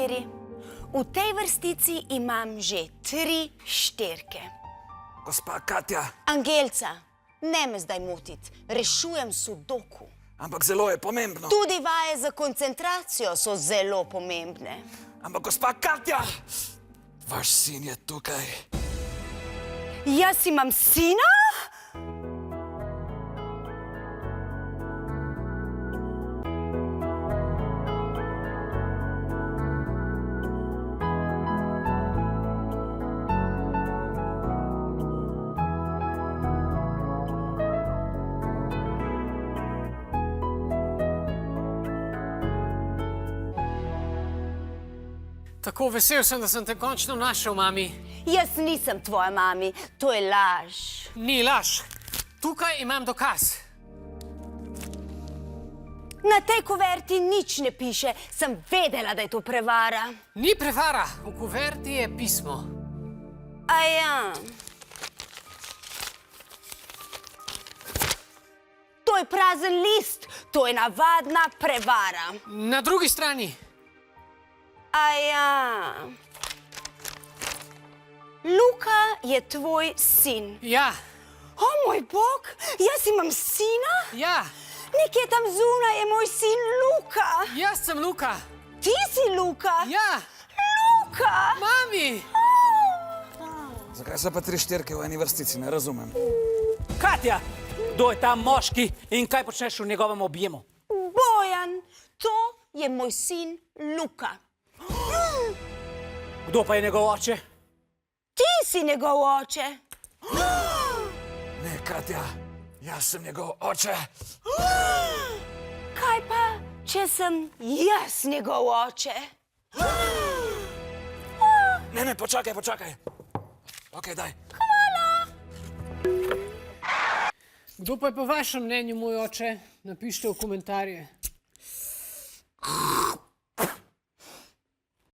štiri. V tej vrstici imam že 3 štyrke. Gospa Katja. Angelca, ne me zdaj motiti. Rešujem sudoku. Ampak zelo je pomembno. Tudi vaje za koncentracijo so zelo pomembne. Ampak gospa Katja, vaš sin je tukaj. Jaz imam sina? Tako vesel sem, da sem te končno našel, mami. Jaz nisem tvoja mami, to je laž. Ni laž. Tukaj imam dokaz. Na tej kuverti nič ne piše, sem vedela, da je to prevara. Ni prevara, v kuverti je pismo. A ja. To je prazen list, to je navadna prevara. Na drugi strani. A ja. Luka je tvoj sin. Ja. O moj bog, jaz imam sina? Ja. Nekje tam zunaj je moj sin Luka. Jaz sem Luka. Ti si Luka? Ja. Luka! Mami! Zakaj so pa 3 štyrke v eni vrstici, ne razumem. Katja, kdo je ta moški in kaj počneš v njegovem objemu? Bojan, to je moj sin Luka. Kdo pa je njegov oče? Ti si njegov oče. Ne, Katja, jaz sem njegov oče. Kaj pa, če sem jaz njegov oče? Ne, počakaj. Ok, daj. Kdo pa je po vašem mnenju moj oče? Napišite v komentarje.